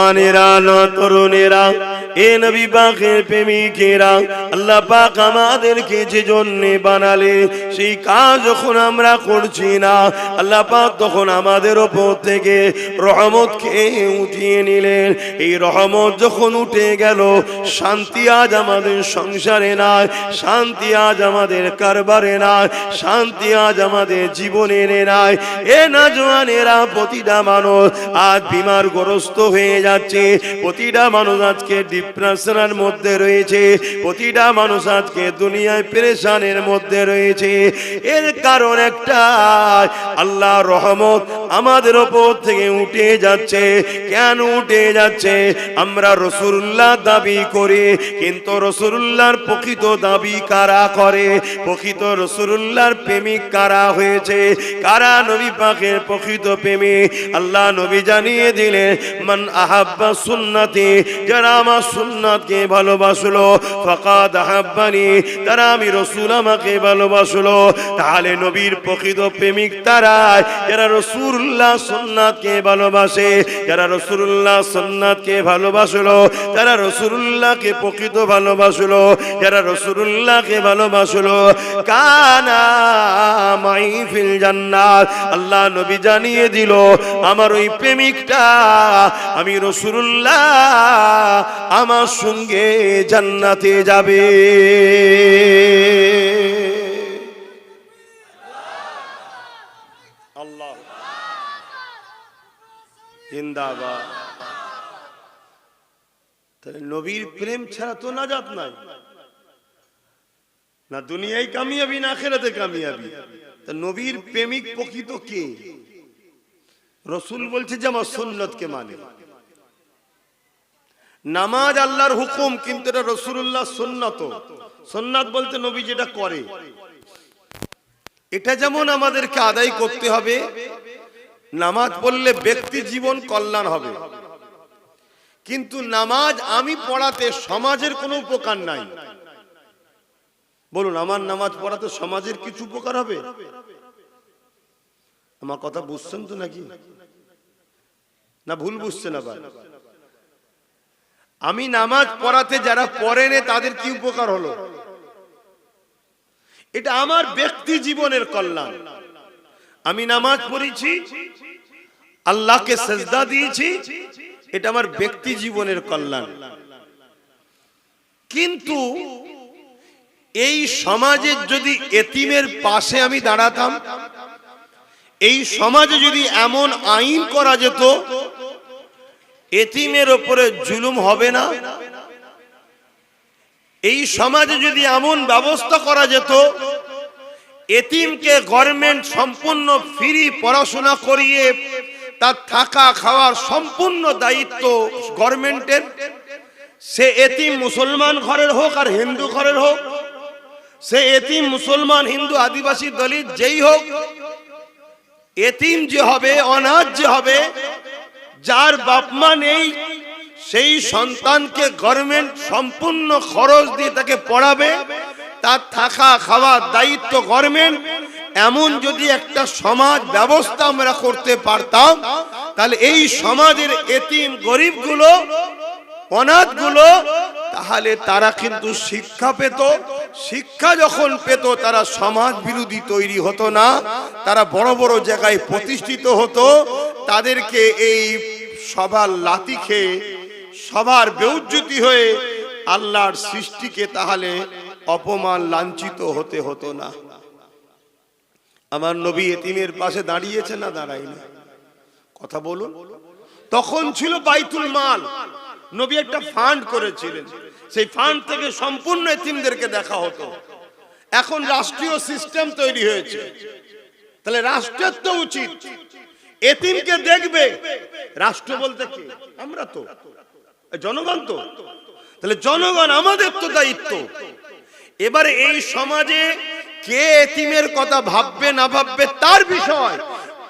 জওয়ানেরা তরুণেরা এ নবী পাকের প্রেমিকেরা, আল্লাহ পাক আমাদেরকে যে জন্য বানালে সেই কাজ যখন আমরা করছি না, আল্লাহ পাক তখন আমাদের উপর থেকে রহমতকে উঠিয়ে নিলেন। এই রহমত যখন উঠে গেল, শান্তি আজ আমাদের সংসারে নাই, শান্তি আজ আমাদের কারবারে নাই, শান্তি আজ আমাদের জীবনে নাই। এ নওজওয়ানেরা, প্রতিটা মানুষ আজ বিমারগ্রস্ত হয়ে যাচ্ছে, প্রতিটা মানুষ আজকে ডিপ্রেশনের মধ্যে রয়েছে, প্রতিটা মানুষ আজকে দুনিয়ায় পেরেশানের মধ্যে রয়েছে। এর কারণ একটা, আল্লাহর রহমত আমাদের উপর থেকে উঠে যাচ্ছে। কেন উঠে যাচ্ছে? আমরা রাসূলুল্লাহ দাবি করি, কিন্তু রাসূলুল্লাহর প্রকৃত দাবি কারা করে? প্রকৃত রাসূলুল্লাহর প্রেমিক কারা হয়েছে? কারা নবী পাকের প্রকৃত প্রেমিক? আল্লাহ নবী জানিয়ে দিলেন, মান আহাব্বা সুন্নতি, যারা আমার সুন্নাতকে ভালোবাসলো, ফাকাদ আহাব্বানি, তারা আমি রাসূল আমাকে ভালোবাসলো। তাহলে নবীর প্রকৃত প্রেমিক তারা যারা রাসূলুল্লাহ সুন্নাতকে ভালোবাসে, যারা রাসূলুল্লাহ সুন্নাতকে ভালোবাসলো, তারা রাসূলুল্লাহকে প্রকৃত ভালোবাসলো, যারা রাসূলুল্লাহকে ভালোবাসলো, কানা মাই ফিল জান্নাত। আল্লাহ নবী জানিয়ে দিল, আমার ওই প্রেমিকটা আমি রাসূলুল্লাহ আমার সঙ্গে জান্নাতে যাবে। আল্লাহ জিন্দাবাদ। তাহলে নবীর প্রেম ছাড়া তো নাজাত নাই, না দুনিয়ায় কামিয়াবি না আখিরাতে কামিয়াবি। তা নবীর প্রেমিক প্রকৃত কে? রাসূল বলছে যে আমার সুন্নতকে মানে। নামাজ আল্লাহর হুকুম, কিন্তু এটা রাসূলুল্লাহ সুন্নাত। সুন্নাত বলতে নবী যেটা করে, এটা যেমন আমাদেরকে আদায় করতে হবে। নামাজ পড়লে ব্যক্তি জীবন কল্যাণ হবে, কিন্তু নামাজ আমি পড়াতে সমাজের কোনো উপকার নাই। বলুন, আমার নামাজ পড়াতে সমাজের কিছু উপকার হবে? আমার কথা বুঝছেন তো নাকি? না ভুল বুঝছেন আবার? আমি নামাজ পড়াতে যারা পড়েনে তাদের কি উপকার হলো? এটা আমার ব্যক্তি জীবনের কল্যাণ। আমি নামাজ পড়েছি, আল্লাহকে সেজদা দিয়েছি, এটা আমার ব্যক্তি জীবনের কল্যাণ। কিন্তু এই সমাজে যদি এতিমের পাশে আমি দাঁড়াতাম, এই সমাজে যদি এমন আইন করা যেত এতিমের উপরে জুলুম হবে না, এই সমাজে যদি এমন ব্যবস্থা করা যেত এতিমকে গভর্নমেন্ট সম্পূর্ণ ফ্রি পড়াশোনা করিয়ে তার থাকা খাওয়ার সম্পূর্ণ দায়িত্ব গভর্নমেন্টের, সে এতিম মুসলমান ঘরের হোক আর হিন্দু ঘরের হোক, সে এতিম মুসলমান হিন্দু আদিবাসী দলিত যেই হোক, এতিম যে হবে, অনাথ যে হবে, যার বাপ মা নেই, সেই সন্তানকে গভর্নমেন্ট সম্পূর্ণ খরচ দিয়ে তাকে পড়াবে, তার থাকা খাওয়ার দায়িত্ব গভর্নমেন্ট। এমন যদি একটা সমাজ ব্যবস্থা আমরা করতে পারতাম, তাহলে এই সমাজের এতিম গরিবগুলো, অনাথগুলো, তাহলে তারা কিন্তু শিক্ষা পেত। শিক্ষা যখন পেত, তারা সমাজ বিরোধী তৈরি হতো না, তারা বড় বড় জায়গায় প্রতিষ্ঠিত হতো। তাদেরকে এই সবার লাথি খেয়ে, সবার বেউজ্জতি হয়ে আল্লাহর সৃষ্টিকে তাহলে অপমান লাঞ্ছিত হতে হতো না। আমার নবী এতিমের পাশে দাঁড়িয়েছে না দাঁড়ায়নি? কথা বলুন। তখন ছিল বাইতুল মাল, নবী একটা ফান্ড করেছিলেন, সেই ফান্ড থেকে সম্পূর্ণ এতিমদেরকে দেখা হতো। এখন রাষ্ট্রীয় সিস্টেম তৈরি হয়েছে, তাহলে রাষ্ট্রের তো উচিত এতিমকে দেখবে। রাষ্ট্র বলতে কি? আমরা তো জনগণ, তো তাহলে জনগণ আমাদের তো দায়িত্ব। এবারে এই সমাজে কে এতিমের কথা ভাববে না ভাববে তার বিষয়।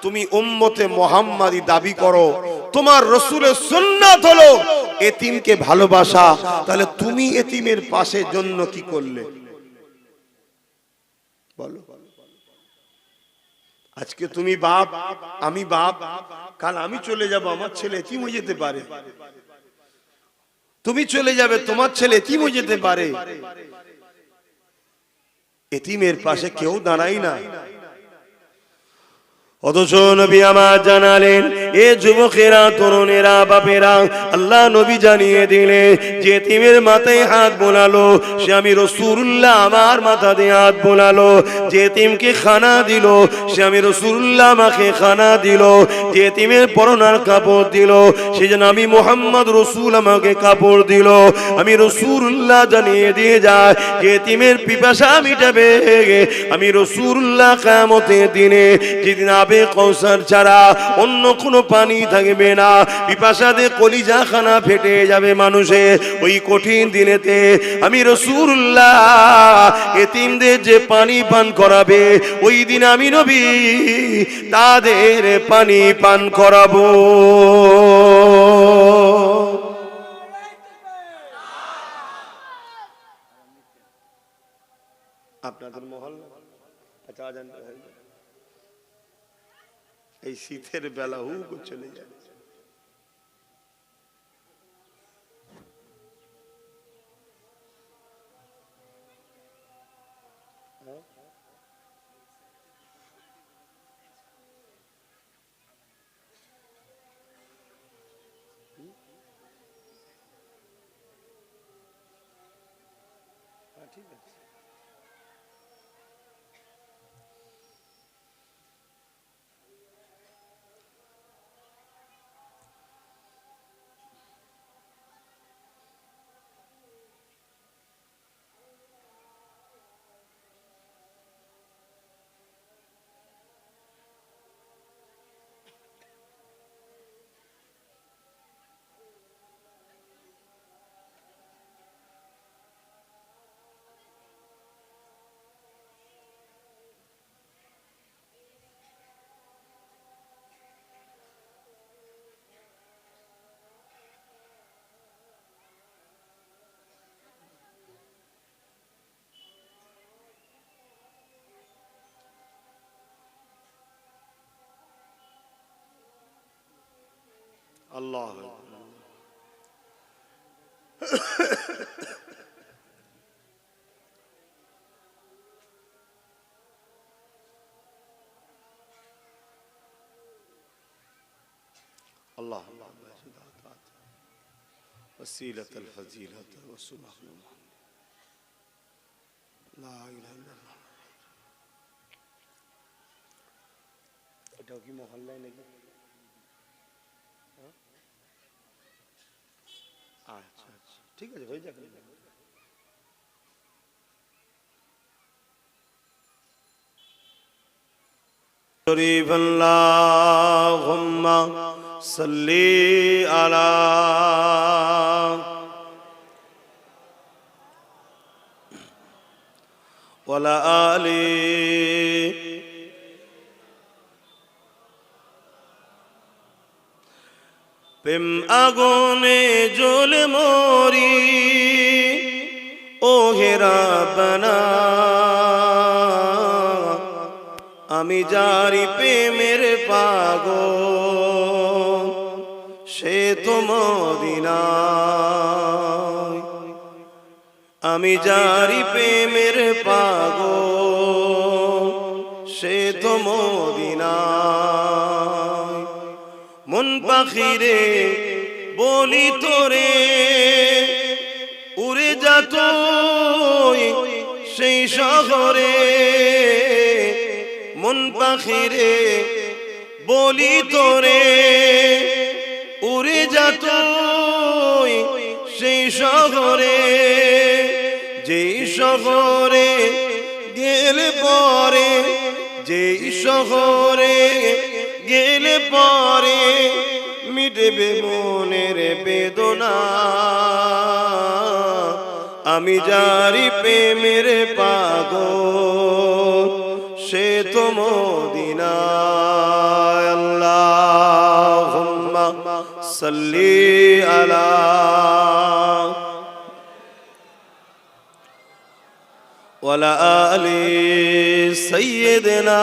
তুমি উম্মতে মুহাম্মাদি দাবি করো, তোমার রাসূলের সুন্নাত হলো এতিমকে ভালোবাসা, তাহলে তুমি এতিমের পাশে জন্য কি করলে বলো? আজকে তুমি বাপ, আমি বাপ, কাল আমি চলে যাব, আমার ছেলে এতিম হয়ে যেতে পারে। তুমি চলে যাবে, তোমার ছেলে এতিম হয়ে যেতে পারে। এতিমের পাশে কেউ দাঁড়ায় না। অথচ নবী আমার জানালেন, এ যুবকেরা, তরুণেরা, বাপেরা, আল্লাহ নবী জানিয়ে দিলেন যে এতিমের মাথায় হাত বোলালো সে আমি রাসূলুল্লাহ, আমার মাথা দিয়ে হাত বোলালো। যে এতিমকে খানা দিল সে আমি রাসূলুল্লাহ, আমাকে খানা দিল। যে এতিমের পরনার কাপড় দিল সে যেন আমি মুহাম্মদ রাসূল, আমাকে কাপড় দিল। আমি রাসূলুল্লাহ জানিয়ে দিয়ে যায় যে এতিমের পিপাসা মিটাবে আমি রাসূলুল্লাহ কিয়ামতের দিনে, যেদিন কৌসার ছাড়া অন্য কোনো পানি থাকবে না, পিপাসাতে কলিজা খানা ফেটে যাবে মানুষের। ওই কঠিন দিনেতে আমি রাসূলুল্লাহ এতিমদের যে পানি পান করাবে, ওই দিন আমি নবী তাদের পানি পান করাবো। আপনাদের মহল্লা আচ্ছা, আজান এই শীতের বেলা হুক চলে যায়। ঠিক আছে, আল্লাহ আল্লাহ وسيلة الفضيلة وسبحان الله لا إله إلا الله। এটাও কি মহল্লায় নাকি? আচ্ছা আচ্ছা, ঠিক আছে, হয়ে যাবে। শরীফ আল্লাহুম্মা সাল্লি আলা ওয়ালা আলি প্রেম আগুনে জ্বলে মরি ও হে রাব্বানা, আমি যারি প্রেমের পাগল সে তো মদিনায়। আমি যারি প্রেমের পাগল সে তো মদিনায়। মন পাখিরে বলি তোরে উড়ে যাত সেই শহরে। মন পাখিরে বলি তোরে উড়ে যাত সেই শহরে। যেই শহরে গেলে পরে, যেই শহরে গেলে পরে মিটবে মনের বেদনা। আমি যারি প্রেমের পাগল সে তো মদিনায়। আল্লাহুম্মা সাল্লি আলা ওয়ালা আলি সাইয়্যিদিনা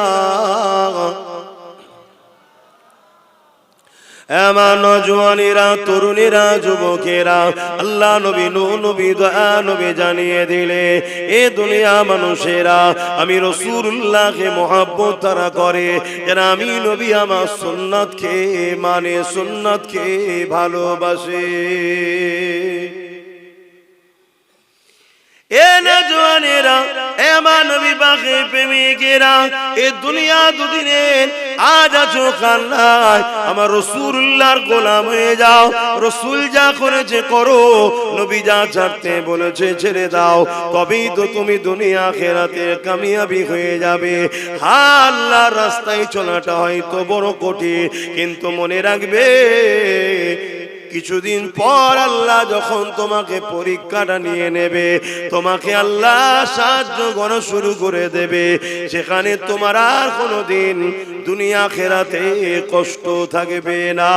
আমার নওজওয়ানেরা, তরুণেরা, যুবকেরা, আল্লাহ নবী, নূহ নবী, দয়া নবী জানিয়ে দিলে এ দুনিয়া মানুষেরা আমি রাসূলুল্লাহকে মহব্বত তারা করে, যারা আমি নবী আমার সুন্নাতকে মানে, সুন্নাতকে ভালোবাসে। এ নওজওয়ানেরা, এ আমার নবী পাকের প্রেমিকেরা, এ দুনিয়া দুদিনের আজ আছো কাল নাই, আমার রাসূলুল্লাহর গোলাম হয়ে যাও। রাসূল যা করেছে করো, নবী যা ছাড়তে বলেছে ছেড়ে দাও, তবেই তো তুমি দুনিয়া আখিরাতে কামিয়াবি হয়ে যাবে। হ্যাঁ, আল্লাহর রাস্তায় চলাটা হয়তো বড় কঠিন, কিন্তু মনে রাখবে কিছুদিন পর আল্লাহ যখন তোমাকে পরীক্ষাটা নিয়ে নেবে, তোমাকে আল্লাহ সাহায্য করা শুরু করে দেবে, সেখানে তোমার আর কোনোদিন দুনিয়া আখিরাতে কষ্ট থাকবে না।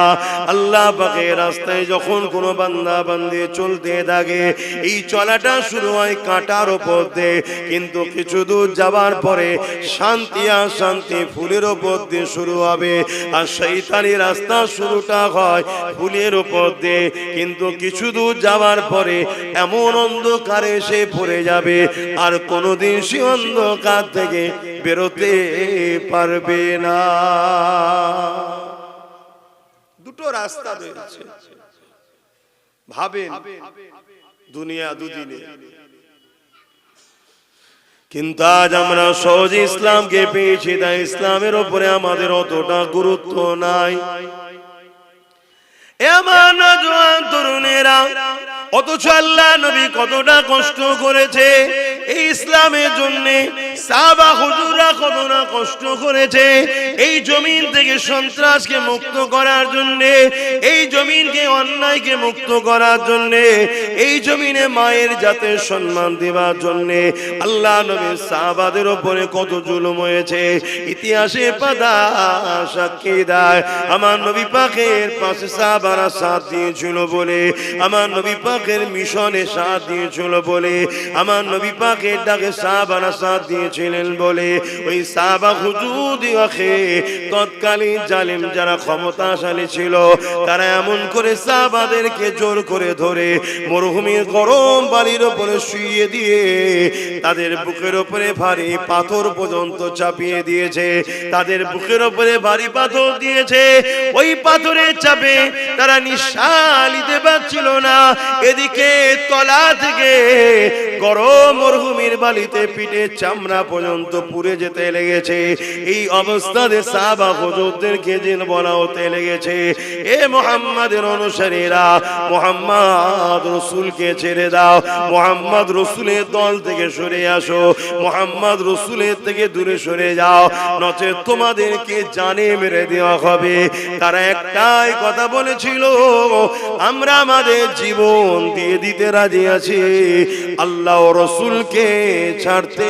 আল্লাহ পাকের রাস্তায় যখন কোনো বান্দা বান্দি চলতে থাকে, এই চলাটা শুরু হয় কাঁটার উপর দিয়ে, কিন্তু কিছু দূর যাবার পরে শান্তি আর শান্তি ফুলের উপর দিয়ে শুরু হবে। আর শয়তানি রাস্তা শুরুটা হয় ফুলের উপর দিয়ে, কিন্তু কিছু দূর যাওয়ার পরে এমন অন্ধকারে সে পড়ে যাবে, আর কোনোদিন সে অন্ধকার থেকে বেরোতে পারবে না। দুটো রাস্তা রয়েছে, ভাবেন দুনিয়া দুদিনে, কিন্তু আজ আমরা সহজ ইসলামকে পেয়েছি, তাই ইসলামের উপরে আমাদের অতটা গুরুত্ব নাই। এমন নওজওয়ান তরুণেরা, অথচ আল্লাহ নবী কতটা কষ্ট করেছে এই ইসলামের জন্য, সাহাবা হুজুররা কতটা কষ্ট করেছে এই জমিন থেকে সন্ত্রাসকে মুক্ত করার জন্য, এই জমিনকে অন্যায়কে মুক্ত করার জন্য, এই জমিনে মায়ের জাতের সম্মান দেওয়ার জন্য। আল্লাহ নবীর সাহাবাদের উপরে কত জুলুম হয়েছে, ইতিহাসে পাতা সাক্ষী দেয়। আমার নবী পাকের পাশে সাহাবারা সাথ দিয়েছিল বলে, আমার নবী পাকের মিশনে সাথ দিয়েছিল বলে, আমার নবী পাকের ডাকে সাহাবারা সাথ দিয়েছিলেন বলে, ওই সাহাবা হুজুরদিওকে তৎকালীন জালিম যারা ক্ষমতাশালী ছিল, তারা এমন করে সাহাবাদেরকে জোর করে ধরে মরুভূমির গরম বালির উপরে শুইয়ে দিয়ে তাদের বুকের উপরে ভারী পাথর পর্যন্ত চাপিয়ে দিয়েছে, তাদের বুকের উপরে ভারী পাথর দিয়েছে। ওই পাথরের চাপে তারা নিঃশ্বাস নিতে পারছিল না। এদিকে তলা থেকে গরম মরুভূমির বালিতে পিঠে চামড়া পর্যন্ত পুড়ে যেতে লেগেছে। এই অবস্থাতে সাহাবা হুজুরদেরকে জিন বলা হতে লেগেছে, এ মুহাম্মাদের অনুসারীরা, মুহাম্মদ রাসূলকে ছেড়ে দাও, মুহাম্মদ রাসূলের দল থেকে সরে আসো, মুহাম্মদ রাসূলের থেকে দূরে সরে যাও, নচেত তোমাদেরকে জানে মেরে দেওয়া হবে। তারা একটাই কথা বলেছিল, আমরা আমাদের জীবন দিয়ে দিতে রাজি আছি, আল্লাহ ও রাসূলকে ছাড়তে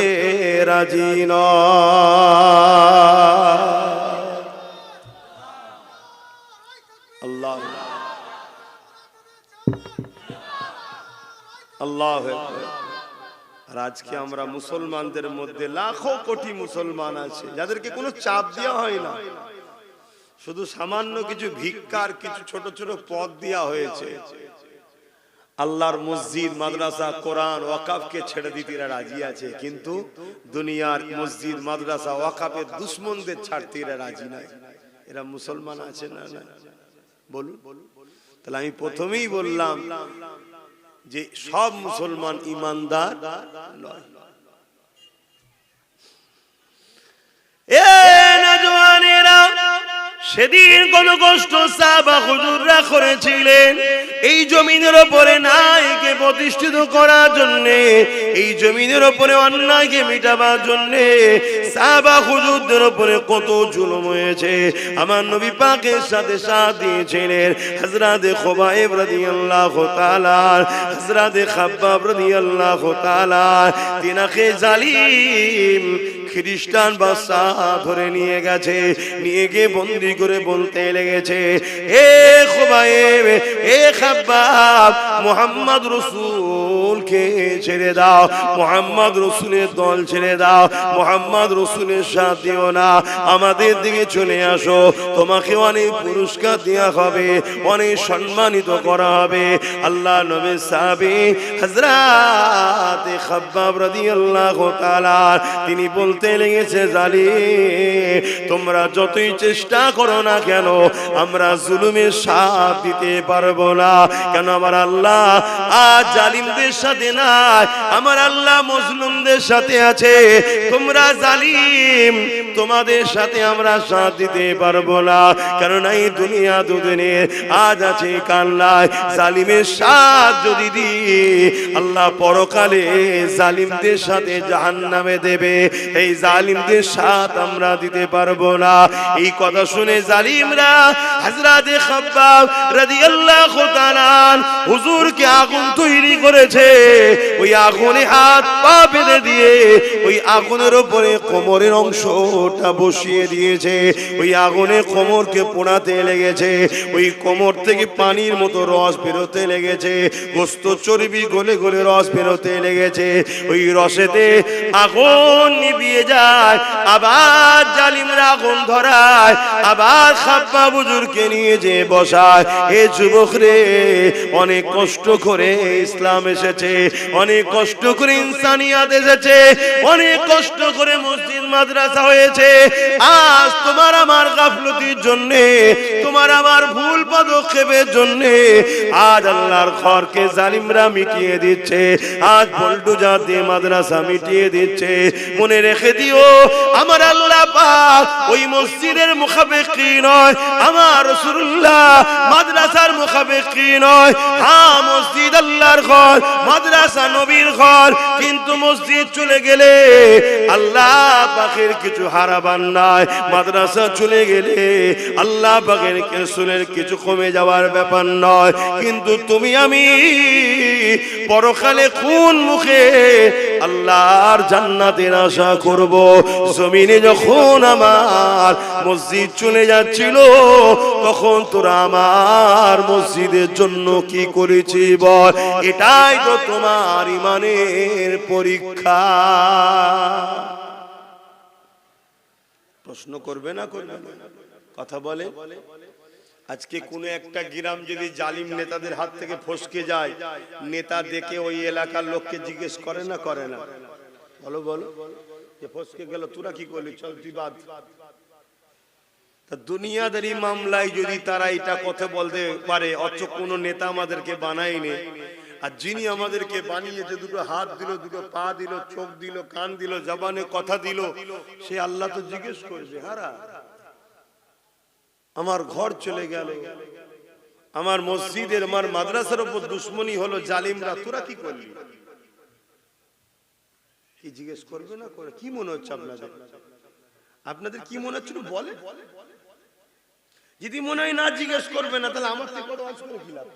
রাজি নয়। আল্লাহ আল্লাহ। আর আজকে আমরা মুসলমানদের মধ্যে লাখো কোটি মুসলমান আছে যাদেরকে কোনো চাপ দেওয়া হয় না, শুধু সামান্য কিছু ভিক্ষার কিছু ছোট ছোট পদ দেওয়া হয়েছে। আল্লাহর মসজিদ, মাদ্রাসা, কোরআন, ওয়াকাফকে ছেড়ে দিতে এরা রাজি আছে, কিন্তু দুনিয়ার মসজিদ, মাদ্রাসা, ওয়াকাফের দুশমনদের ছাড়তে এরা রাজি নাই। এরা মুসলমান আছে না? না বলুন। তাহলে আমি প্রথমেই বললাম যে সব মুসলমান ইমানদার নয়। এ নওজওয়ানেরা, সেদিন কত কষ্ট সাহাবা হুজুররা করেছিলেন এই জমিনের উপরে ন্যায়কে প্রতিষ্ঠিত করার জন্য, এই জমিনের উপরে অন্যায়কে মিটাবার জন্য। সাহাবা হুজুরদের উপরে কত জুলুম হয়েছে। আমার নবী পাকের সাথে সাথ দিয়েছিলেন হযরতে খুবাইব রাদিয়াল্লাহু তাআলা, হযরতে খাব্বাব রাদিয়াল্লাহু তাআলা। তিনাকে জালিম খ্রিস্টান বাদশা ধরে নিয়ে গেছে, নিয়ে গিয়ে বন্দি করে বলতে লেগেছে, এ খুবাইব, এ খাব্বাব, মুহাম্মদ রাসূলকে ছেড়ে দাও, মুহাম্মদ রাসূলের দল ছেড়ে দাও, মুহাম্মদ রাসূলের সাথে দিও না, আমাদের দিকে চলে আসো, তোমাকে অনেক পুরস্কার দেওয়া হবে, অনেক সম্মানিত করা হবে। আল্লাহ নবীর সাহাবী হযরত খাব্বাব রাদিয়াল্লাহু তাআলা তিনি বলতে লেগেছে, জালিম, তোমরা যতই চেষ্টা করো না কেন আমরা জুলুমের সাথ দিতে পারবো না। কেন আমার আল্লাহ আজ জালিমদের সাথে নাই, আমার আল্লাহ মজলুমদের সাথে আছে। তোমরা জালিম, তোমাদের সাথে আমরা সাথ দিতে পারবো না, কারণ এই দুনিয়া দুদিনের আজ আছে কাল নাই। জালিমের সাথ যদি দিই আল্লাহ পরকালে জালিমদের সাথে জাহান্নামে দেবে, এই জালিমদের সাথ আমরা দিতে পারবো না। এই কথা শুনে জালিমরা হযরত খাব্বাব রাদিয়াল্লাহু তাআলা হুজুরকে আগুন তৈরি করেছে, ওই আগুনে হাত পা বেঁধে দিয়ে ওই আগুনের উপরে কোমরের অংশটা বসিয়ে দিয়েছে, ওই আগুনে কোমরকে পোড়াতে লেগেছে, ওই কোমর থেকে পানির মতো রস বেরোতে লেগেছে, গোস্ত চর্বি গলে গলে রস বেরোতে লেগেছে, ওই রসেতে আগুন নিভিয়ে যায়, আবার জালিমরা আগুন ধরায়, আবার খাব্বাব হুজুরকে নিয়ে যে বসায়। এ যুবক রে, অনেক কষ্ট করে ইসলাম এসেছে, অনেক কষ্ট করে ইনসানিয়াত এসেছে, অনেক কষ্ট করে মসজিদ মাদ্রাসা হয়েছে। আজ তোমার আমার গাফলতির জন্য, তোমার আমার ভুল পদক্ষেপের জন্য আজ আল্লাহর ঘরকে জালিমরা মিটিয়ে দিচ্ছে, আজ বুলডোজার দিয়ে মাদ্রাসা মিটিয়ে দিচ্ছে। মনে রেখে দিও, আমার আল্লাহ পাক ওই মসজিদের মুখাপেক্ষী নয়, আমার রাসূলুল্লাহ মাদ্রাসার মুখাপেক্ষী নয়। হ্যাঁ, মসজিদ আল্লাহর ঘর, মাদ্রাসা নবীর ঘর, কিন্তু মসজিদ চলে গেলে আল্লাহ পাকের কিছু হারাবার নাই, মাদ্রাসা চলে গেলে আল্লাহ পাকের রাসূলের কিছু কমে যাওয়ার ব্যাপার নয়। কিন্তু তুমি আমি পরকালে কোন মুখে আল্লাহর জান্নাতের আশা করব? জমিনে যখন আমার মসজিদ চলে যাচ্ছিল তখন তোরা আমার মসজিদের জন্য কি করেছি বল? এটাই তো তোমার ঈমানের পরীক্ষা। প্রশ্ন করবে না করবে না? কথা বলে। আজকে কোন একটা গ্রাম যদি জালিম নেতাদের হাত থেকে ফসকে যায়, নেতা দেখে ওই এলাকার লোককে জিজ্ঞেস করে না করে না? বলো বলো, যে ফসকে গেল তোরা কি করলি, চল তুই বাদ। তা দুনিয়াদারি মামলায় যদি তারা এটা কথা বলতে পারে, অথচ কোন নেতা আমাদেরকে বানায়নি, আর যিনি আমাদেরকে বানিয়েছে, দুটো হাত দিল, দুটো পা দিল, চোখ দিল, কান দিল, জবানে কথা দিল, সে আল্লাহ তো জিজ্ঞেস করবে, হারা আমার ঘর চলে গেল, আমার মসজিদের আমার মাদ্রাসার উপর দুশ্মনী হলো জালিমরা, তোরা কি করলি? কি জিজ্ঞেস করবে না করে? কি মনে হচ্ছে আপনাদের? আপনাদের কি মনে হচ্ছে বলে? যদি মনে হয় না জিজ্ঞেস করবে না, তাহলে আমার থেকে বড় আজ করে কি লাভ?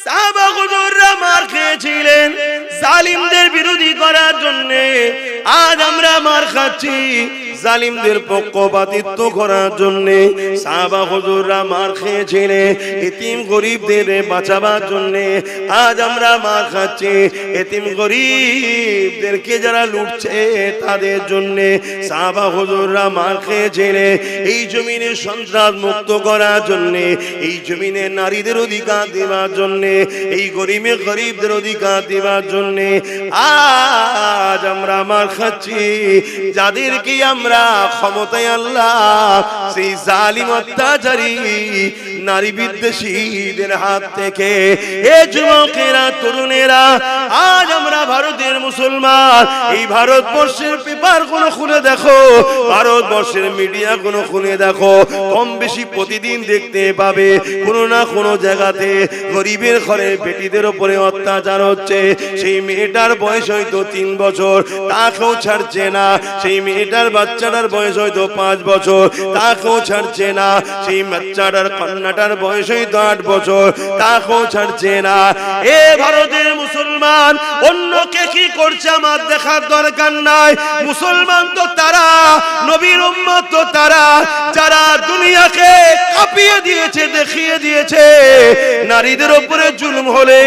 সাহাবা হুজুররা মার খেয়েছিলেন জালিমদের বিরোধী করার জন্য, আজ আমরা মার খাচ্ছি জালিমদের পক্ষপাতিত্ব করার জন্য। সাহাবা হুজুররা মার খেয়েছিলেন এতিম গরিবদের বাঁচাবার জন্য, আজ আমরা মার খাচ্ছি এতিম গরিবদেরকে যারা লুটছে তাদের জন্য। সাহাবা হুজুররা মার খেয়েছিলেন এই জমিনে সন্ত্রাস মুক্ত করার জন্য, এই জমিনে নারীদের অধিকার দেওয়ার জন্য, এই গরিবদের অধিকার দেওয়ার জন্য। আজ আমরা মার খাচ্ছি যাদেরকে আমরা ক্ষমতায় আল্লাহ সেই জালিম অত্যাচারী নারী বিদ্বেষীদের হাত থেকে। এ যুবকেরা, তরুণেরা, আজ আমরা ভারতের মুসলমান, এই ভারতবর্ষের পেপার গুলো খুলে দেখো, ভারতবর্ষের মিডিয়া গুলো খুলে দেখো, কম বেশি প্রতিদিন দেখতে পাবে কোনো না কোনো জায়গাতে গরিবের ঘরে বেটিদের উপরে অত্যাচার হচ্ছে। সেই মেয়েটার বয়স হয়তো 3 বছর, তাকেও ছাড়ছে না। সেই মেয়েটার বাচ্চাটার বয়স হয়তো 5 বছর, তাকেও ছাড়ছে না। সেই বাচ্চাটার কন্যাটা বেটার বয়স হই তো 8 বছর, তাকেও ছাড়ছে না। এ ভারতের মুসলমান, অন্যকে কি করছে আমার দেখার দরকার নাই। মুসলমান তো তারা, নবীর উম্মত তো তারা, যারা দুনিয়াকে কাঁপিয়ে দিয়েছে, দেখিয়ে দিয়েছে নারীদের উপরে জুলুম হলে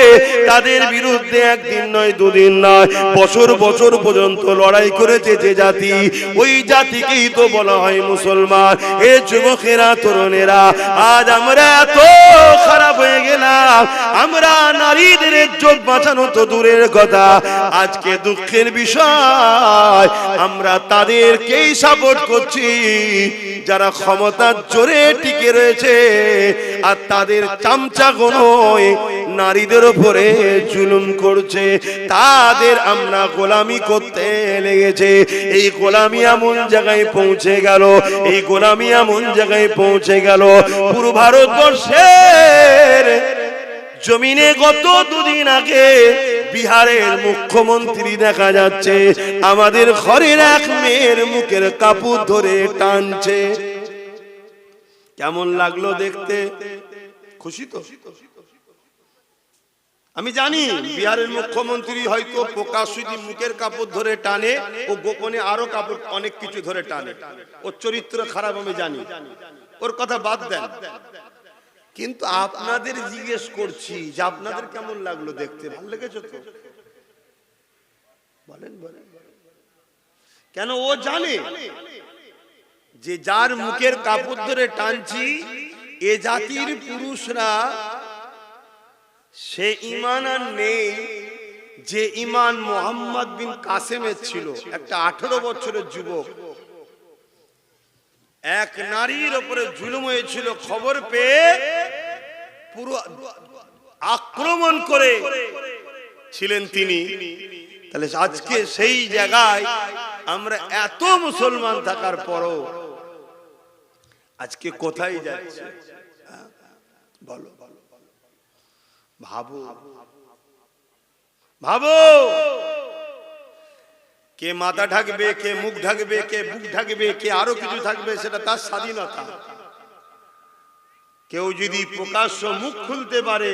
তাদের বিরুদ্ধে একদিন নয়, দুদিন নয়, বছর বছর পর্যন্ত লড়াই করেছে যে জাতি, ওই জাতিকেই তো বলা হয় মুসলমান। এ যুবকেরা, তরুণেরা, আজ আমরা এত খারাপ হয়ে গেলাম, আমরা নারীদের ইজ্জত বাঁচানো তো দূরের কথা, আজকে দুঃখের বিষয় আমরা তাদেরকেই সাপোর্ট করছি যারা ক্ষমতার জোরে টিকে রয়েছে, আর তাদের চামচাগণই নারীদের উপরে জুলুম করছে, তাদের আমরা গোলামি করতে লেগেছে। এই গোলামি এমন জায়গায় পৌঁছে গেল, এই গোলামি এমন জায়গায় পৌঁছে গেল, পুরো ভারতবর্ষের জমিনে গত দুদিন আগে বিহারের মুখ্যমন্ত্রী দেখা যাচ্ছে আমাদের ঘরের এক মেয়ের মুখের কাপড় ধরে টানছে। কেমন লাগলো দেখতে? খুশি তো? আমি জানি বিহারের মুখ্যমন্ত্রী হয়তো প্রকাশ্যে মুখের কাপড় ধরে টানে, ও গোপনে আরো কাপড় অনেক কিছু ধরে টানে, ওর চরিত্র খারাপ আমি জানি, ওর কথা বাদ দেন। কিন্তু আপনাদের জিজ্ঞেস করছি যে আপনাদের কেমন লাগলো দেখতে? ভালো লেগেছে তো? বলেন বলেন। কেন? ও জানে যে যার মুখের কাপড় ধরে টানছি এ জাতির পুরুষরা সে ঈমান আর নেই যে ঈমান মোহাম্মদ বিন কাসেমের ছিল। একটা 18 বছরের যুবক এক নারীর উপরে জুলুম হয়েছিল, খবর পেয়ে পুরো আক্রমণ করে ছিলেন তিনি। তাহলে আজকে সেই জায়গায় আমরা এত মুসলমান থাকার পরও আজকে কোথায় যাচ্ছে? বলো, ভাবো ভাবো। কে মাথা ঢাকবে, কে মুখ ঢাকবে, কে বুক ঢাকবে, কে আরো কিছু থাকবে, সেটা তার স্বাধীনতা। কেউ যদি প্রকাশ্য মুখ খুলতে পারে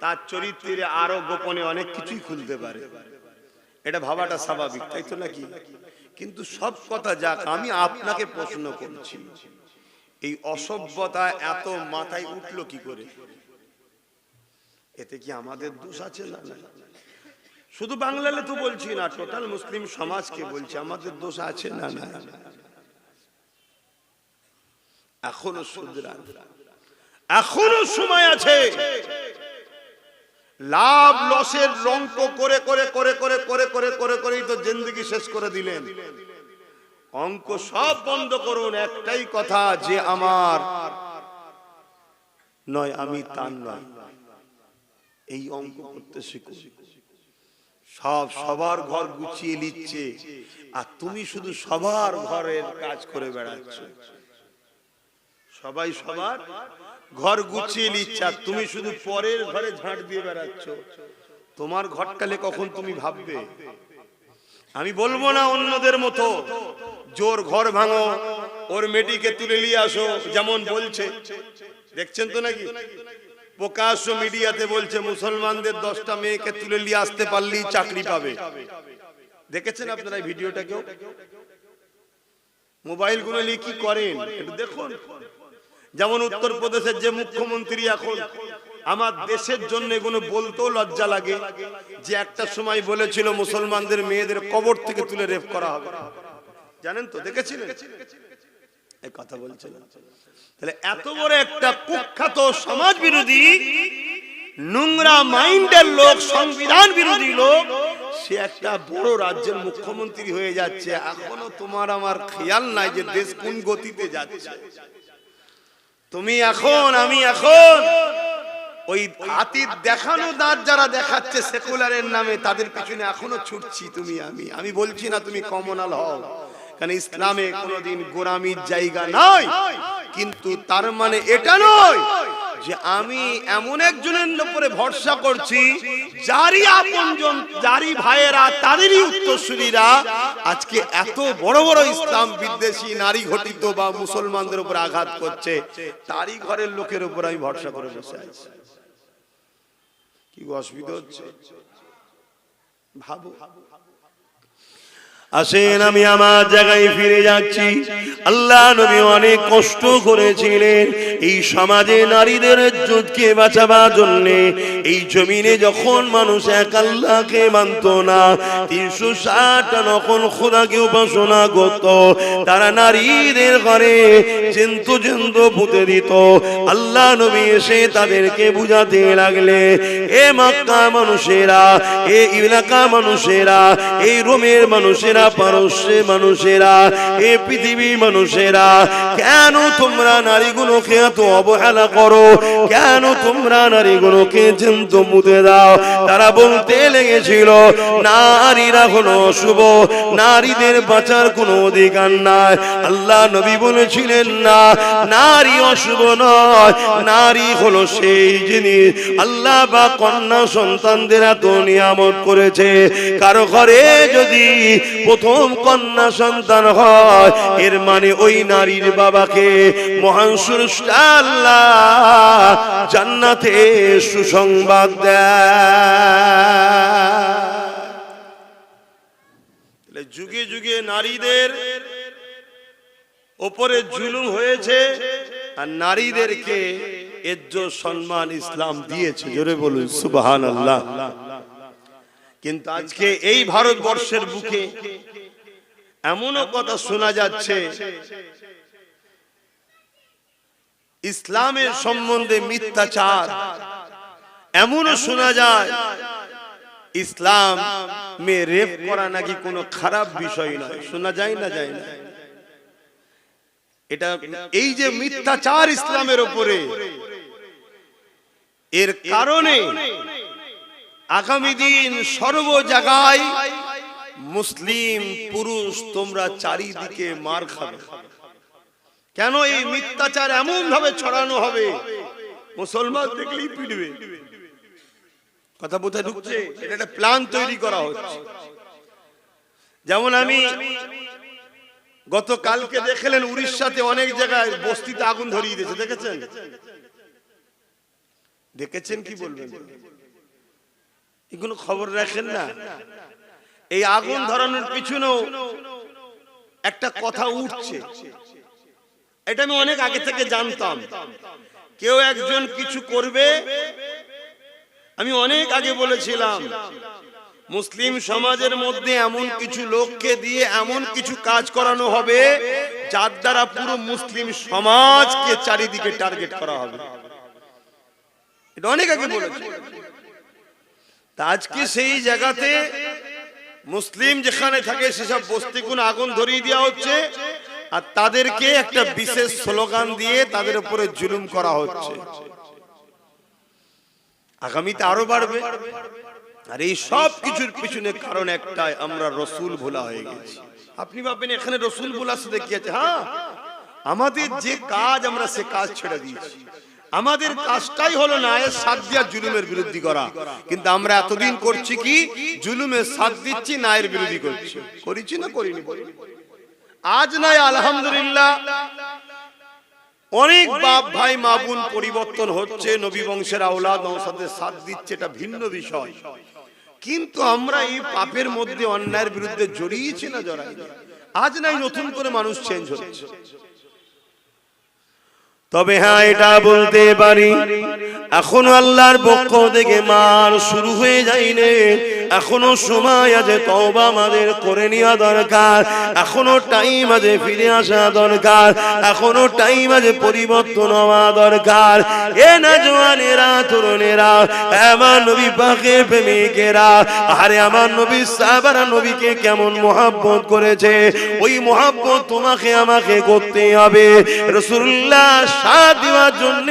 তার চরিত্রে আরো গোপনে অনেক কিছুই খুলতে পারে, এটা ভাবাটা স্বাভাবিক, তাই তো নাকি? কিন্তু সব কথা যাক, আমি আপনাকে প্রশ্ন করছি, এই অসভ্যতা এত মাথায় উঠলো কি করে? এতে কি আমাদের দোষ আছে? না, শুধু বাংলালে তো বলছি না, টোটাল মুসলিম সমাজকে বলছি, আমাদের দোষ আছে না? না, এখনো শুধরান, এখনো সময় আছে। লাভ লসের রঙ্ক করে করে করে করে করে করে করে করেই তো জিন্দেগি শেষ করে দিলেন। অঙ্ক সব বন্ধ করুন, একটাই কথা, যে আমার নয় আমি তার নয়, এই অঙ্ক করতে শিখুন। সব সবার ঘর গুছিয়ে নিচ্ছে আর তুমি শুধু সবার ঘরের কাজ করে বেড়াচ্ছ। সবাই সবার ঘর গুছিয়ে নিচ্ছে আর তুমি শুধু পরের ঘরে ঝাঁট দিয়ে বেড়াচ্ছ। তোমার ঘরটালে কখন তুমি ভাববে? আমি বলবো না অন্যদের মতো জোর ঘর ভাঙো, ওর মেয়েটিকে তুলে নিয়ে আসো, যেমন বলছে, দেখছেন তো নাকি প্রকাশ্য মিডিয়াতে বলছে মুসলমানদের 10টা মেয়েকে তুলে নিয়ে আসতে পারলেই চাকরি পাবে। দেখেছেন আপনারা এই ভিডিওটা? কেউ মোবাইল গুলো নিয়ে কি করেন একটু দেখুন। যেমন উত্তরপ্রদেশের যে মুখ্যমন্ত্রী, এখন আমার দেশের জন্য এগুলো বলতেও লজ্জা লাগে, যে একটা সময় বলেছিল মুসলমানদের মেয়েদের কবর থেকে তুলে রেপ করা হবে, জানেন তো? দেখেছিলেন? এই কথা বলছেন। তাহলে এত বড় একটা কুখ্যাত সমাজ বিরোধী, নোংরা মাইন্ডের লোক, সংবিধান বিরোধী লোক, সে একটা বড় রাজ্যের মুখ্যমন্ত্রী হয়ে যাচ্ছে। এখনো তোমার আমার খেয়াল নাই যে দেশ কোন গতিতে যাচ্ছে। তুমি এখন, আমি এখন ওই হাতির দেখানো দাঁত যারা দেখাচ্ছে সেকুলারের নামে, তাদের পিছনে এখনো ছুটছি তুমি আমি বলছি না তুমি কমনাল হও, কারণ ইসলামে কোনোদিন গোলামির জায়গা নয়। কিন্তু তার মানে এটা নয় যে আমি এমন একজনের উপরে ভরসা করছি যারই আপনজন, যারই ভাইয়েরা, তাদেরই উত্তরসূরিরা আজকে এত বড় বড় ইসলাম বিদ্বেষী নারী ঘটিত বা মুসলমানদের উপর আঘাত করছে, তারই ঘরের লোকের উপর আমি ভরসা করে বসে আছি। কি অসুবিধা হচ্ছে ভাবো। আসেন আমি আমার জায়গায় ফিরে যাচ্ছি। আল্লাহ নবী অনেক কষ্ট করেছিলেন এই সমাজে নারীদের ইজ্জতকে বাঁচাবার জন্য। এই জমিনে যখন মানুষ এক আল্লাহকে মানত না, 360টা নকল খোদাকে উপাসনা করত, তারা নারীদের ঘরে জন্তু জন্তু পুঁতে দিত। আল্লাহ নবী এসে তাদেরকে বুঝাতে লাগলে, এ মক্কা মানুষেরা, এ এলাকা মানুষেরা, এই রোমের মানুষেরা, পারস্যের মানুষেরা, এই পৃথিবীর মানুষেরা, কেন তোমরা নারীগুলোকে এত অবহেলা করো? কেন তোমরা নারীগুলোকে জন্তু মুতে দাও? তারা বলতে লেগেছিল নারীরা হলো অশুভ, নারীদের বাঁচার কোনো অধিকার নাই। আল্লাহ নবী বলেছিলেন না, নারী অশুভ নয়, নারী হলো সেই জিনিস আল্লাহ বা কন্যা সন্তানদের এত নিয়ামত করেছে। কারো ঘরে যদি প্রথম কন্যা সন্তান হয়, এর মানে ওই নারীর বাবাকে মহান স্রষ্টা আল্লাহ জান্নাতে সুসংবাদ দেয়। যুগে যুগে নারীদের ওপরে জুলুম হয়েছে, আর নারীদেরকে ইজ্জত সম্মান ইসলাম দিয়েছে। জোরে বলুন সুবহানাল্লাহ। কিন্তু আজকে এই ভারতবর্ষের বুকে এমনও কথা শোনা যাচ্ছে, ইসলামের সম্বন্ধে মিথ্যাচার। এমনও শোনা যায় ইসলাম মে রেপ করা নাকি কোনো খারাপ বিষয় নয়। শোনা যায় না, যায় না? এটা এই যে মিথ্যাচার ইসলামের উপরে, এর কারণে আগামী দিন সর্ব জায়গায় মুসলিম পুরুষ তোমরা চারিদিকে মার খাবে। কেন এই মিথ্যাচার এমন ভাবে ছড়ানো হবে, মুসলমান দেখলেই পিটবে। কথা বোঝা ঢুকছে? এটা একটা প্ল্যান তৈরি করা হচ্ছে। যেমন আমি গতকালকে দেখলেন উড়িষ্যাতে অনেক জায়গায় বস্তিতে আগুন ধরিয়ে দিয়েছে, দেখেছেন? দেখেছেন কি বলবেন? এগুলো খবর রাখেন না? এই আগুন ধরানোর পিছনেও একটা কথা উঠছে, এটা আমি অনেক আগে থেকে জানতাম। কেউ একজন কিছু করবে, আমি অনেক আগে বলেছিলাম মুসলিম সমাজের মধ্যে এমন কিছু লোককে দিয়ে এমন কিছু কাজ করানো হবে যার দ্বারা পুরো মুসলিম সমাজকে চারিদিকে টার্গেট করা হবে। এটা অনেক আগে বলেছি। তা আজকে সেই জায়গাতে মুসলিম যেখানে থাকে সেসব বস্তিগুলো আগুন ধরিয়ে দেওয়া হচ্ছে, আর তাদেরকে একটা বিশেষ স্লোগান দিয়ে তাদের উপরে জুলুম করা হচ্ছে। আগামীতে আরো বাড়বে। আর এই সব কিছুর পিছনে কারণ একটাই, আমরা রসুল ভোলা হয়ে গেছি। আপনি ভাবেন এখানে রসুল ভোলা শুধু কি আছে? হ্যাঁ, আমাদের যে কাজ আমরা সে কাজ ছেড়ে দিয়েছি। আমাদের কাজটাই হলো নায়ের সাথ দিয়া জুলুমের বিরোধী করা। কিন্তু আমরা এতদিন করছি কি? জুলুমের সাথ দিচ্ছি, নায়ের বিরোধী করছি। করেছি না করিনি? আজ নয়, আলহামদুলিল্লাহ অনেক বাপ ভাই মা বোন পরিবর্তন হচ্ছে, নবী বংশের আওলাদ নওসাদের সাথ দিচ্ছে, এটা ভিন্ন বিষয়। কিন্তু আমরা এই পাপের মধ্যে অন্যায়ের বিরুদ্ধে জড়িয়েছি না জড়াই? আজ নাই নতুন করে মানুষ চেঞ্জ হচ্ছে। তবে হ্যাঁ, এটা বলতে পারি এখনো আল্লাহর পক্ষ থেকে মার শুরু হয়ে যায়নি। এখনো সময় আছে তওবা আমাদের করে নেওয়া দরকার। এখনো টাইম আছে ফিরে আসা দরকার। এখনো টাইম আছে পরিবর্তন হওয়া দরকার। এ না জওয়ানেরা, তরুণেরা, আমার নবী পাকের প্রেমিকেরা, আরে আমার নবী সাহাবারা নবীকে কেমন মহব্বত করেছে, ওই মহব্বত তোমাকে আমাকে করতে হবে। রাসূলুল্লাহ সাথ দেওয়ার জন্য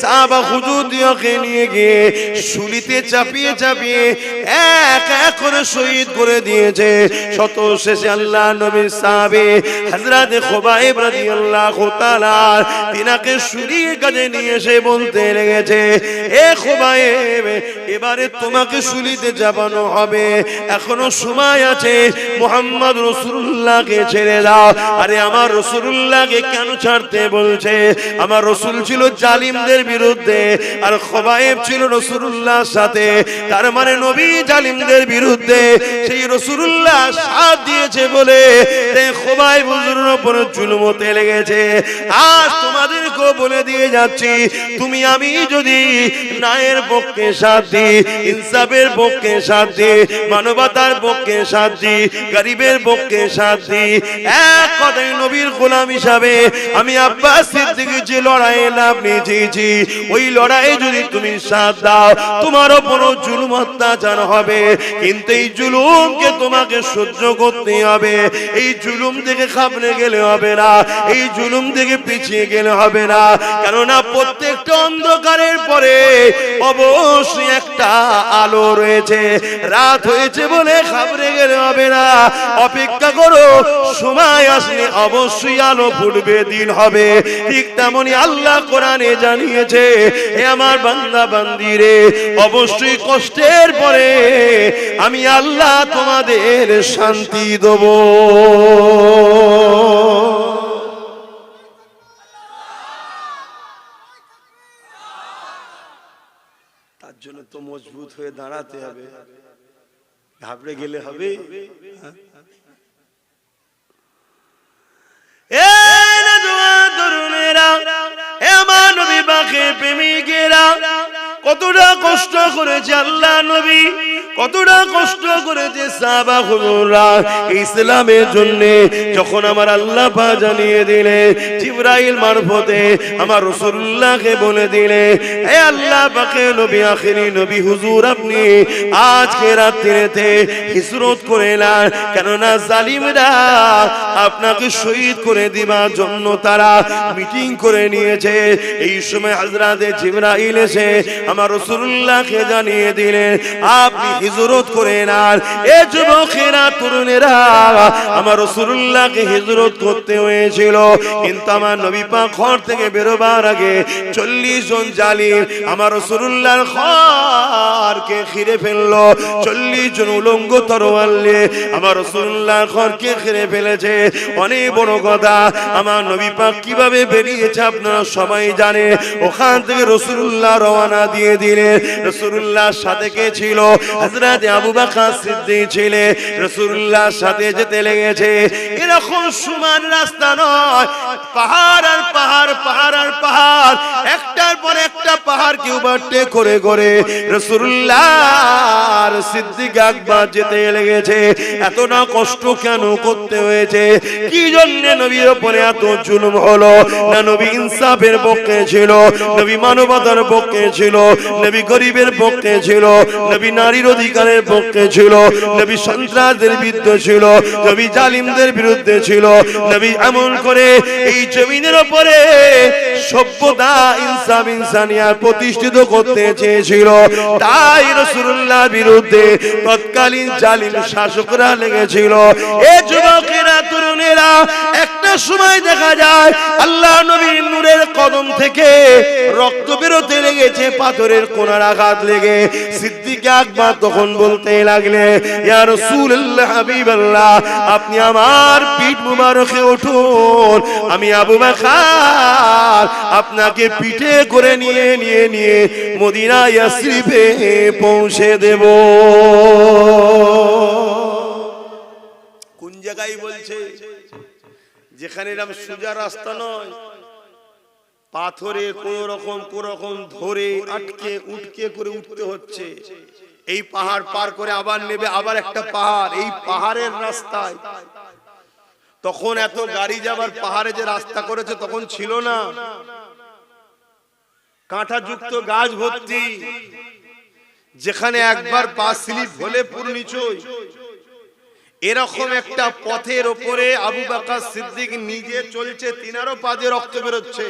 সাহাবা হুজুরকে নিয়ে গিয়ে শুলিতে চাপিয়ে চাপিয়ে এক এক করে শহীদ করে দিয়েছে। শত শেষে আল্লাহ নবীর সাহাবী হযরত খুবাইব রাদিয়াল্লাহু তাআলা তিনাকে শুলির কাছে নিয়ে এসে বলতে লেগেছে, এ খুবাইব, এবারে তোমাকে শুলিতে চাপানো হবে, এখনো সময় আছে, মুহাম্মদ রাসূলুল্লাহকে ছেড়ে দাও। আরে আমার রাসূলুল্লাহকে কেন ছাড়তে বলছে? আমার রাসূল ছিল জালিমদের বিরুদ্ধে, আর খুবাইব ছিল রাসূলুল্লাহর সাথে। তার মানে নবী জালিমদের বিরুদ্ধে, সেই রাসূলুল্লাহ সাথ দিয়েছে বলে খুবাইব হুজুরের উপর জুলুম হতে লেগেছে। আজ তোমাদেরকেও বলে দিয়ে যাচ্ছি, তুমি আমি যদি ন্যায়ের পক্ষে সাথ দিই, ইনসাফের পক্ষে সাথ দিই, মানবতার পক্ষে সাথ দিই, গরিবের পক্ষে সাথ দিই, এক কথায় নবীর গোলাম হিসাবে আমি আব্বাস সিদ্দিকী যে লড়াই লাভ নিয়েছি, ওই লড়াইয়ে যদি তুমি সাথ দাও, তোমার উপর জুলুম অত্যাচার হবে, কিন্তু এই জুলুমকে তোমাকে সহ্য করতে হবে। এই জুলুম থেকে খাবলে গেলে হবে না, এই জুলুম থেকে পিছিয়ে গেলে হবে না, কেননা প্রত্যেকটা অন্ধকারের পরে অবশ্যই একটা আলো রয়েছে। রাত হয়েছে বলে খাবলে গেলে হবে না, অপেক্ষা করো, সময় আসলে অবশ্যই আলো ফুটবে, দিন হবে। ঠিক তেমনি আল্লাহ কোরআনে জানিয়েছে, হে আমার বান্দা বান্দিরে, অবশ্যই কষ্টের পরে আমি আল্লাহ তোমাদের শান্তি দেব। তার জন্য তো মজবুত হয়ে দাঁড়াতে হবে, ঘাবড়ে গেলে হবে? কতটা কষ্ট করেছে আল্লাহ নবী, কতটা কষ্ট করেছে সাহাবা হুজুররা ইসলামের জন্য। যখন আমার আল্লাহ পাক জানিয়ে দিলে, জিবরাইল মারফতে আমার রাসূলুল্লাহকে বলে দিলে, হে আল্লাহ পাকের নবী, আখেরি নবী হুজুর, আপনি আজকে রাত্রিতে হিজরত করে না, কেননা জালিমরা আপনাকে শহীদ করে দিবার জন্য তারা মিটিং করে নিয়েছে। এই সময় হযরতে জিবরাইল এসে আমার রাসূলুল্লাহকে জানিয়ে দিলেন, আপনি হিজরত করে নেন। এ যুবকেরা, তরুণেরা, আমার রাসূলুল্লাহকে হিজরত করতে হয়েছিল, কিন্তু আমার নবী পাক ঘর থেকে বেরোবার আগে 40 জন জালিম আমার রাসূলুল্লাহর ঘরকে ঘিরে ফেললো। 40 জন উলঙ্গ তরোয়াল নিয়ে আমার রাসূলুল্লাহর ঘরকে ঘিরে ফেলেছে। অনেক বড় কথা, আমার নবী পাক কিভাবে বেরিয়েছে আপনারা সবাই জানে। ওখান থেকে রাসূলুল্লাহ রওনা দিয়ে দিলেন। রাসূলুল্লাহর সাথে কে ছিল? হযরত আবু বকর সিদ্দিক ছিলেন। রাসূলুল্লাহর সাথে যেতে লেগেছে। এরকম সমান রাস্তা নয়, পাহাড় আর পাহাড়, পাহাড় আর পাহাড়, একটার পর একটা পাহাড় কি ওভারটেক করে করে রাসূলুল্লাহর সিদ্দিক আকবর যেতে লেগেছে। এত না কষ্ট কেন করতে হয়েছে? কি জন্য নবীর উপরে এত জুলুম হলো? না নবী ইনসাফের পক্ষে ছিল, নবী মানবতার পক্ষে ছিল, নবী গরিবের পক্ষে ছিল, নবী নারীর অধিকারের পক্ষে ছিল, নবী সন্ত্রাসদের বিরুদ্ধে ছিল, নবী জালিমদের বিরুদ্ধে ছিল। নবী এমন করে এই জমিনের উপরে সভ্যতা, ইনসাফ, ইনসানিয়াত প্রতিষ্ঠিত করতে চেয়েছিল। তাই রাসূলুল্লাহর বিরুদ্ধে তৎকালীন জালিম শাসকরা লেগেছিল। এ যুবকেরা, তরুণেরা, একটা সময় দেখা যায় আল্লাহ নবীর নূরের কদম থেকে রক্ত বেরোতে লেগেছে, পাথরের কোনার আঘাত লেগে। সিদ্দিক আকবর তখন বলতে লাগলে, ইয়া রাসূলুল্লাহ, হাবিবাল্লাহ, আপনি আমার পিঠ মুবারকে উঠুন, আমি আবু বকর আপনাকে পিঠে করে নিয়ে মদিনা ইয়াসরিবে পৌঁছে দেব। কোন জায়গায় বলছে? যেখানে এরকম সোজা রাস্তা নয়, পাথরে কোন রকম ধরে আটকে উঠকে করে উঠতে হচ্ছে। এই পাহাড় পার করে আবার নেবে আবার একটা পাহাড়, এই পাহাড়ের রাস্তায়। তখন এত গাড়ি যাবার পাহাড়ে যে রাস্তা করেছে তখন ছিল না, কাঁটা যুক্ত গাছ ভর্তি, যেখানে একবার পা স্লিপ হলে পুরো নিচই। এরকম একটা পথের উপরে আবু বকর সিদ্দিক নিজে চলছে, তিনারও পা দিয়ে রক্ত বেরোচ্ছে।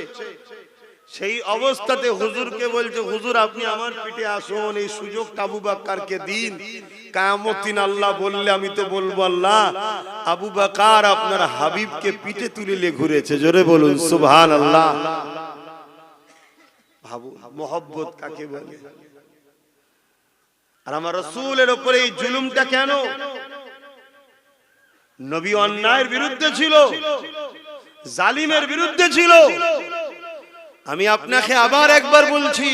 সেই অবস্থাতে হুজুরকে বলছে, হুজুর আপনি আমার পিঠে আসুন, এই সুযোগটা আবু বকরকে দিন। কিয়ামত দিন আল্লাহ বললে আমি তো বলবো, আল্লাহ আবু বকর আপনার হাবিবকে পিঠে তুলে ঘুরেছে। জোরে বলুন সুবহানাল্লাহ। ভাবু মোহব্বত কাকে বলে। আর আমার রাসূলের উপরে এই জুলুমটা কেন? নবী অন্যায়ের বিরুদ্ধে ছিল, জালিমের বিরুদ্ধে ছিল। আমি আপনাকে আবার একবার বলছি,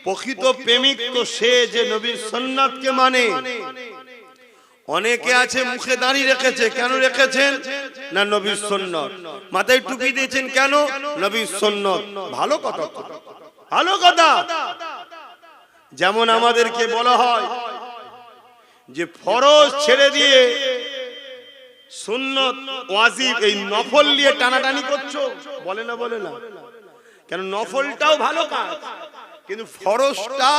প্রকৃত প্রেমিক তো সে যে নবীর সুন্নাতকে মানে। অনেকে আছে মুখে দাড়ি রেখেছে, কেন রেখেছেন? না নবীর সুন্নাত। মাথায় টুপি দিয়েছেন, কেন? নবীর সুন্নাত। ভালো কথা, ভালো কথা। যেমন আমাদেরকে বলা হয় যে ফরজ ছেড়ে দিয়ে সুন্নত ওয়াজিব এই নফল নিয়ে টানাটানি করছো, বলে না? বলে না? কেন? নফলটাও ভালো কাজ, কিন্তু ফরজটা